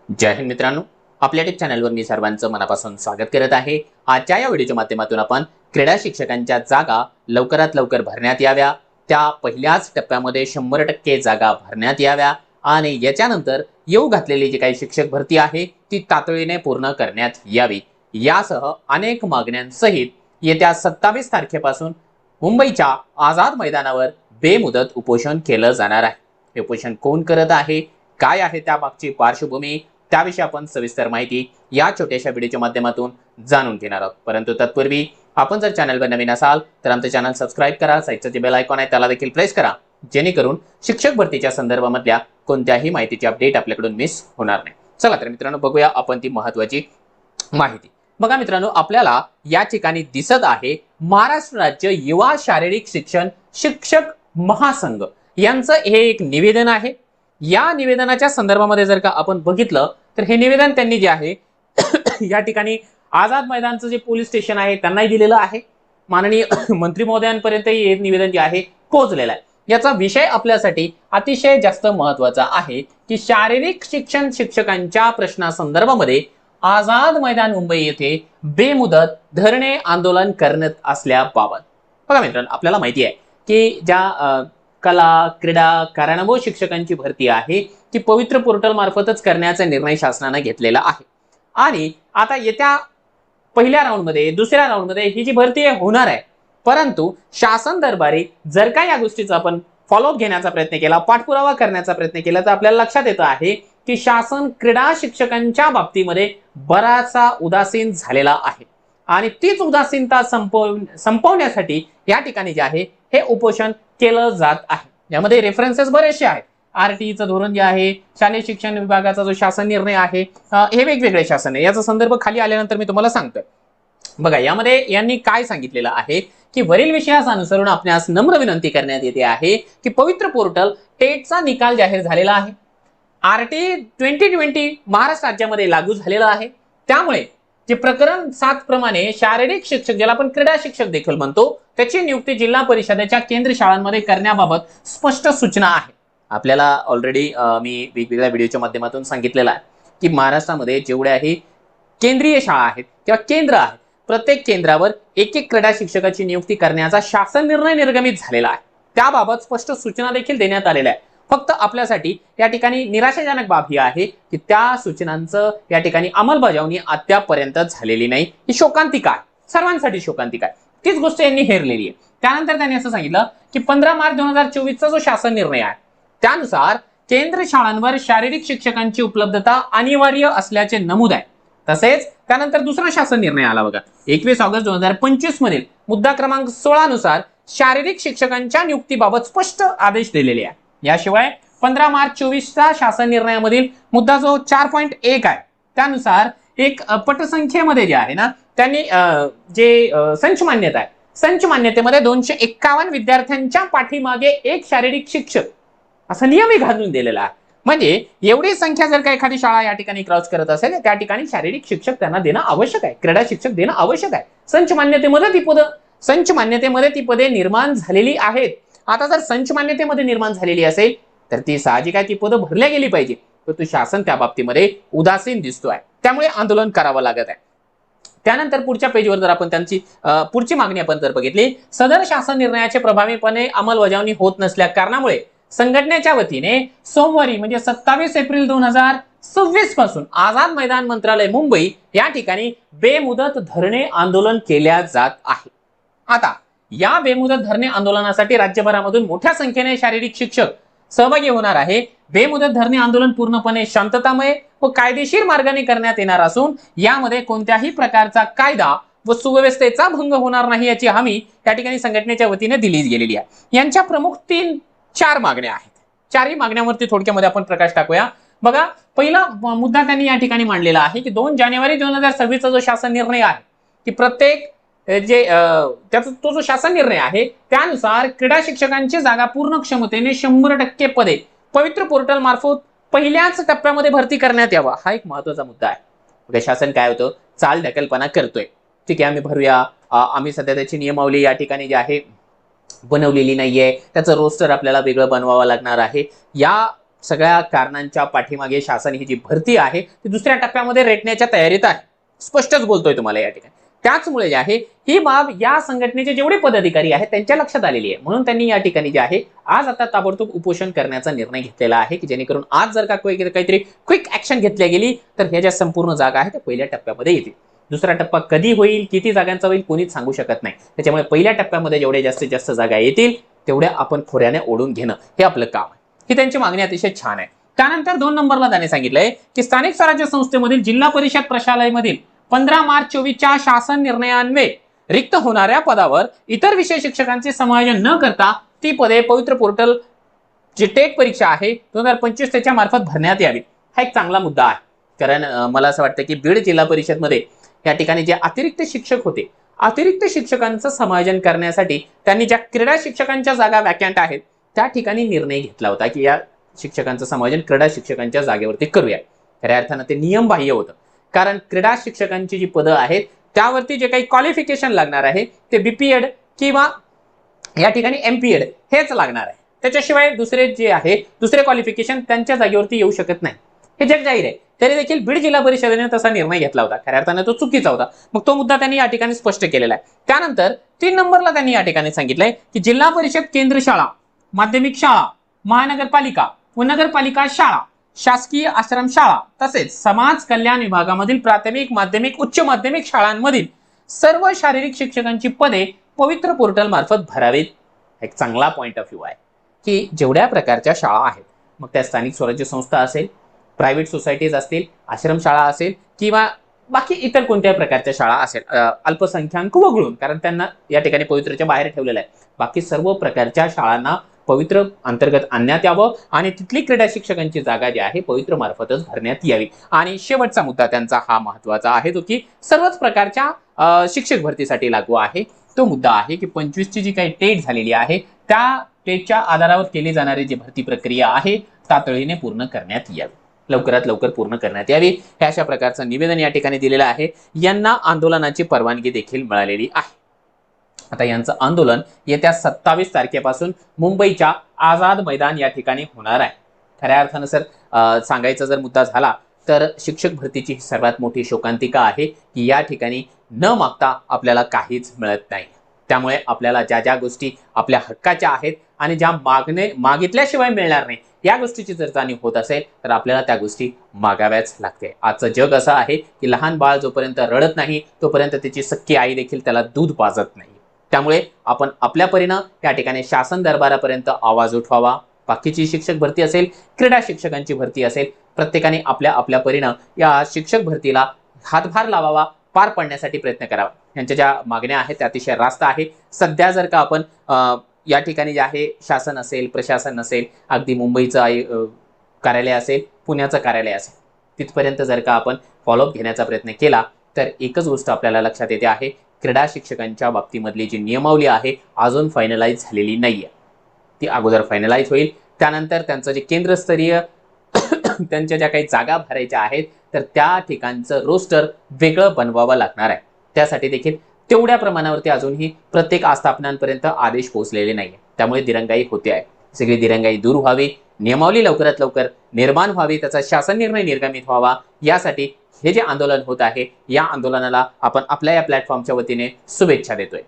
जय हिंद मित्रांनो, आपल्या टेक चॅनलवर मी सर्वांचं मनापासून स्वागत करत आहे। आजच्या या व्हिडिओच्या माध्यमातून आपण क्रीडा शिक्षकांच्या जागा लवकरात लवकर भरण्यात याव्या, त्या पहिल्याच टप्प्यामध्ये 100% जागा भरण्यात याव्या आणि याच्यानंतर येऊ घातलेली जी काही शिक्षक भरती आहे ती तातडीने पूर्ण करण्यात यावी, यासह अनेक मागण्यांसहित येत्या 27 तारखेपासून मुंबईच्या आझाद मैदानावर बेमुदत उपोषण केलं जाणार आहे। हे उपोषण कोण करत आहे, काय आहे त्यामागची पार्श्वभूमी, त्याविषयी आपण सविस्तर माहिती या छोट्याशा व्हिडिओच्या माध्यमातून जाणून घेणार आहोत। परंतु तत्पूर्वी आपण जर चॅनलवर नवीन असाल तर आमचं चॅनल सबस्क्राइब करा, साईडचं जे बेल आयकॉन आहे त्याला देखील प्रेस करा, जेणेकरून शिक्षक भरतीच्या संदर्भामधल्या कोणत्याही माहितीची अपडेट आपल्याकडून मिस होणार नाही। चला तर मित्रांनो, बघूया आपण ती महत्त्वाची माहिती। बघा मित्रांनो, आपल्याला या ठिकाणी दिसत आहे महाराष्ट्र राज्य युवा शारीरिक शिक्षण शिक्षक महासंघ यांचं हे एक निवेदन आहे। या निवेदनाच्या संदर्भामध्ये जर का आपण बघितलं तर हे निवेदन त्यांनी जे आहे या ठिकाणी आझाद मैदानचं जे पोलीस स्टेशन आहे त्यांनाही दिलेलं आहे। माननीय मंत्री महोदयांपर्यंतही हे निवेदन जे आहे पोहोचलेलं आहे। याचा विषय आपल्यासाठी अतिशय जास्त महत्त्वाचा आहे की शारीरिक शिक्षण शिक्षकांच्या प्रश्नासंदर्भामध्ये आझाद मैदान मुंबई येथे बेमुदत धरणे आंदोलन करण्यात असल्याबाबत। बघा मित्रांनो, आपल्याला माहिती आहे की ज्या कला क्रीडा कार्यानुभव शिक्षकांची भरती आहे ती पवित्र पोर्टल मार्फतच करण्याचा निर्णय शासनाने घेतलेला आहे आणि आता येत्या पहिल्या राऊंडमध्ये दुसऱ्या राऊंडमध्ये ही जी भरती होणार आहे, परंतु शासन दरबारी जर का या गोष्टीचा आपण फॉलोअप घेण्याचा प्रयत्न केला, पाठपुरावा करण्याचा प्रयत्न केला तर आपल्याला लक्षात येतं आहे की शासन क्रीडा शिक्षकांच्या बाबतीमध्ये बराचसा उदासीन झालेला आहे आणि तीच उदासीनता संपवण्यासाठी या ठिकाणी जे आहे हे उपोषण केलं जात आहे। यामध्ये रेफरन्सेस बरेचसे आहेत। आरटीईचं धोरण जे आहे, शालेय शिक्षण विभागाचा जो शासन निर्णय आहे, हे वेगवेगळे शासन आहे। याचा संदर्भ खाली आल्यानंतर मी तुम्हाला सांगतोय। बघा, यामध्ये यांनी काय सांगितलेलं आहे की वरील विषयास अनुसरून आपणास नम्र विनंती करण्यात येते आहे की पवित्र पोर्टल टेटचा निकाल जाहीर झालेला आहे। आरटीई 2020 महाराष्ट्र राज्यामध्ये लागू झालेला आहे। त्यामुळे जे प्रकरण 7 प्रमाणे शारीरिक शिक्षक, ज्याला आपण क्रीडा शिक्षक देखील म्हणतो, त्याची नियुक्ती जिल्हा परिषदेच्या केंद्र शाळांमध्ये करण्याबाबत स्पष्ट सूचना आहे। आपल्याला ऑलरेडी मी वेगवेगळ्या व्हिडिओच्या माध्यमातून सांगितलेलं आहे की महाराष्ट्रामध्ये जेवढ्याही केंद्रीय शाळा आहेत किंवा केंद्र आहेत, प्रत्येक केंद्रावर एक क्रीडा शिक्षकाची नियुक्ती करण्याचा शासन निर्णय निर्गमित झालेला आहे। त्याबाबत स्पष्ट सूचना देखील देण्यात आलेल्या आहे। फक्त आपल्यासाठी या ठिकाणी निराशाजनक बाब ही आहे की त्या सूचनांचं या ठिकाणी अंमलबजावणी अद्यापपर्यंत झालेली नाही। ही शोकांतिका आहे, सर्वांसाठी शोकांतिका आहे। तीच गोष्ट यांनी हेरलेली आहे। त्यानंतर त्यांनी असं सांगितलं की 15 मार्च 2024 चा जो शासन निर्णय आहे त्यानुसार केंद्र शाळांवर शारीरिक शिक्षकांची उपलब्धता अनिवार्य असल्याचे नमूद आहे। तसेच त्यानंतर दुसरा शासन निर्णय आला बघा, 21 ऑगस्ट 2025 मधील मुद्दा क्रमांक 16 नुसार शारीरिक शिक्षकांच्या नियुक्तीबाबत स्पष्ट आदेश दिलेले आहे। याशिवाय 15 मार्च 24 चा शासन निर्णयामधील मुद्दा जो 4.1 आहे त्यानुसार एक पटसंख्येमध्ये जे आहे ना, त्यांनी जे संच मान्यता आहे, संच मान्यतेमध्ये 251 विद्यार्थ्यांच्या पाठीमागे एक शारीरिक शिक्षक असा नियमही घालून दिलेला आहे। म्हणजे एवढी संख्या जर का एखादी शाळा या ठिकाणी क्रॉस करत असेल त्या ठिकाणी शारीरिक शिक्षक त्यांना देणं आवश्यक आहे, क्रीडा शिक्षक देणं आवश्यक आहे। संच मान्यतेमध्ये ती पदे निर्माण झालेली आहेत। आता जर संच मान्यतेमध्ये निर्माण झालेली असेल तर ती साहजिक आहे, ती पदं भरल्या गेली पाहिजे, परंतु शासन त्या बाबतीमध्ये उदासीन दिसतोय, त्यामुळे आंदोलन करावं लागत आहे। त्यानंतर पुढच्या पेजवर जर आपण त्यांची पुढची मागणी आपण जर बघितली, सदर शासन निर्णयाचे प्रभावीपणे अंमलबजावणी होत नसल्या कारणामुळे संघटनेच्या वतीने सोमवारी म्हणजे 27 एप्रिल 2026 पासून आझाद मैदान मंत्रालय मुंबई या ठिकाणी बेमुदत धरणे आंदोलन केल्या जात आहे। आता या बेमुदत धरणे आंदोलनासाठी राज्यभरामधून मोठ्या संख्येने शारीरिक शिक्षक सहभागी होणार आहे। बेमुदत धरणे आंदोलन पूर्णपणे शांततामय व कायदेशीर मार्गाने करण्यात येणार असून यामध्ये कोणत्याही प्रकारचा कायदा व सुव्यवस्थेचा भंग होणार नाही याची हमी या ठिकाणी संघटनेच्या वतीने दिली गेलेली आहे। यांच्या प्रमुख 3-4 मागण्या आहेत। चारही मागण्यांवरती थोडक्यामध्ये आपण प्रकाश टाकूया। बघा, पहिला मुद्दा त्यांनी या ठिकाणी मांडलेला आहे की 2 जानेवारी 2026 चा जो शासन निर्णय आहे की प्रत्येक जे त्याचा तो जो शासन निर्णय आहे त्यानुसार क्रीडा शिक्षकांची जागा पूर्ण क्षमतेने 100% पदे पवित्र पोर्टल मार्फत पहिल्याच टप्प्यामध्ये भरती करण्यात यावा, हा एक महत्त्वाचा मुद्दा आहे। शासन काय होतं, चाल ढकलपणा करतोय। ठीक आहे, आम्ही भरूया, आम्ही सध्या त्याची नियमावली या ठिकाणी जी आहे बनवलेली नाहीये, त्याचं रोस्टर आपल्याला वेगळं बनवावं लागणार आहे। या सगळ्या कारणांच्या पाठीमागे शासन ही जी भरती आहे ती दुसऱ्या टप्प्यामध्ये रेटण्याच्या तयारीत आहे, स्पष्टच बोलतोय तुम्हाला या ठिकाणी। त्याचमुळे जे आहे ही बाब या संघटनेचे जेवढे पदाधिकारी आहेत त्यांच्या लक्षात आलेली आहे, म्हणून त्यांनी या ठिकाणी जे आहे आज आता ताबडतोब उपोषण करण्याचा निर्णय घेतलेला आहे की जेणेकरून आज जर का काहीतरी क्विक ऍक्शन घेतली गेली तर ह्या ज्या संपूर्ण जागा आहेत त्या पहिल्या टप्प्यामध्ये येतील। दुसरा टप्पा कधी होईल, किती जागांचा होईल कोणीच सांगू शकत नाही, त्याच्यामुळे पहिल्या टप्प्यामध्ये जेवढे जास्तीत जास्त जागा येतील तेवढ्या आपण खोऱ्याने ओढून घेणं हे आपलं काम आहे। ही त्यांची मागणी अतिशय छान आहे। त्यानंतर 2 नंबरला त्याने सांगितलंय की स्थानिक स्वराज्य संस्थेमधील जिल्हा परिषद प्रशालयामधील 15 मार्च 24च्या शासन निर्णयान्वये रिक्त होणाऱ्या पदावर इतर विषय शिक्षकांचे समायोजन न करता ती पदे पवित्र पोर्टल जी टेट परीक्षा आहे 2025 त्याच्या मार्फत भरण्यात यावी। हा एक चांगला मुद्दा आहे, कारण मला असं वाटतं की बीड जिल्हा परिषदमध्ये या ठिकाणी जे अतिरिक्त शिक्षक होते, अतिरिक्त शिक्षकांचं समायोजन करण्यासाठी त्यांनी ज्या क्रीडा शिक्षकांच्या जागा वॅकंट आहेत त्या ठिकाणी निर्णय घेतला होता की या शिक्षकांचं समायोजन क्रीडा शिक्षकांच्या जागेवरती करूया। खऱ्या अर्थानं ते नियमबाह्य होतं, कारण क्रीडा शिक्षकांची जी पदं आहेत त्यावरती जे काही क्वालिफिकेशन लागणार आहे ते बीपीएड किंवा या ठिकाणी एमपीएड हेच लागणार आहे, त्याच्याशिवाय दुसरे जे आहे दुसरे क्वालिफिकेशन त्यांच्या जागेवरती येऊ शकत नाही, हे जग जाहीर आहे। तरी देखील बीड जिल्हा परिषदेने तसा निर्णय घेतला होता, खऱ्या अर्थाने तो चुकीचा होता, मग तो मुद्दा त्यांनी या ठिकाणी स्पष्ट केलेला आहे। त्यानंतर 3 नंबरला त्यांनी या ठिकाणी सांगितलंय की जिल्हा परिषद केंद्र शाळा, माध्यमिक शाळा, महानगरपालिका व नगरपालिका शाळा, शासकीय आश्रम शाळा तसेच समाज कल्याण विभागामधील प्राथमिक, माध्यमिक, उच्च माध्यमिक शाळांमधील सर्व शारीरिक शिक्षकांची पदे पवित्र पोर्टल मार्फत भरावीत। एक चांगला पॉइंट ऑफ व्ह्यू आहे की जेवढ्या प्रकारच्या शाळा आहेत, मग त्या स्थानिक स्वराज्य संस्था असेल, प्रायव्हेट सोसायटीज असतील, आश्रमशाळा असेल किंवा बाकी इतर कोणत्याही प्रकारच्या शाळा असेल, अल्पसंख्याक वगळून, कारण त्यांना या ठिकाणी पवित्रच्या बाहेर ठेवलेलं आहे, बाकी सर्व प्रकारच्या शाळांना पवित्र अंतर्गत आणण्यात यावं आणि तिथली क्रीडा शिक्षकांची जागा जी आहे पवित्र मार्फतच भरण्यात यावी। आणि शेवटचा मुद्दा त्यांचा हा महत्वाचा आहे जो की सर्वच प्रकारच्या शिक्षक भरतीसाठी लागू आहे, तो मुद्दा आहे की 25 ची जी काही टेट झालेली आहे त्या टेटच्या आधारावर केली जाणारी जी भरती प्रक्रिया आहे तातडीने पूर्ण करण्यात यावी, लवकरात लवकर पूर्ण करण्यात यावी, हे अशा प्रकारचं निवेदन या ठिकाणी दिलेलं आहे। यांना आंदोलनाची परवानगी देखील मिळालेली आहे। आता यांचं आंदोलन येत्या 27 तारखेपासून मुंबईच्या आझाद मैदान या ठिकाणी होणार आहे। खऱ्या अर्थानं सर सांगायचा जर मुद्दा झाला तर शिक्षक भरतीची सर्वात मोठी शोकांतिका आहे की या ठिकाणी न मागता आपल्याला काहीच मिळत नाही, त्यामुळे आपल्याला ज्या ज्या गोष्टी आपल्या हक्काच्या आहेत आणि ज्या मागितल्याशिवाय मिळणार नाही या गोष्टीची जर जाणीव होत असेल तर आपल्याला त्या गोष्टी मागाव्याच लागते। आजचं जग असं आहे की लहान बाळ जोपर्यंत रडत नाही तोपर्यंत त्याची सख्खी आई देखील त्याला दूध पाजत नाही, त्यामुळे आपण आपल्या परीनं या ठिकाणी शासन दरबारापर्यंत आवाज उठवावा। बाकीची शिक्षक भरती असेल, क्रीडा शिक्षकांची भरती असेल, प्रत्येकाने आपल्या आपल्या परीनं या शिक्षक भरतीला हातभार लावावा, पार पाडण्यासाठी प्रयत्न करावा। यांच्या ज्या मागण्या आहेत त्या अतिशय रास्त आहे। सध्या जर का आपण या ठिकाणी जे आहे शासन असेल, प्रशासन असेल, अगदी मुंबईचं कार्यालय असेल, पुण्याचं कार्यालय असेल, तिथपर्यंत जर का आपण फॉलोअप घेण्याचा प्रयत्न केला तर एकच गोष्ट आपल्याला लक्षात येते आहे, क्रीडा शिक्षकांच्या बाबतीमधली जी नियमावली आहे अजून फायनलाइज झालेली नाहीये, ती अगोदर फायनलाइज होईल। त्यानंतर त्यांचं जे केंद्रस्तरीय त्यांच्या ज्या काही जागा भरायच्या आहेत तर त्या ठिकाणचं रोस्टर वेगळं बनवावं लागणार आहे। त्यासाठी देखील तेवढ्या प्रमाणावरती अजूनही प्रत्येक आस्थापनांपर्यंत आदेश पोहोचलेले नाहीये, त्यामुळे दिरंगाई होते आहे। सगळी दिरंगाई दूर व्हावी, नियमावली लवकरात लवकर निर्माण व्हावी, त्याचा शासन निर्णय निर्गमित व्हावा, यासाठी हे जे आंदोलन होत आहे या आंदोलनाला आपण आपल्या या प्लॅटफॉर्मच्या वतीने शुभेच्छा देतोय।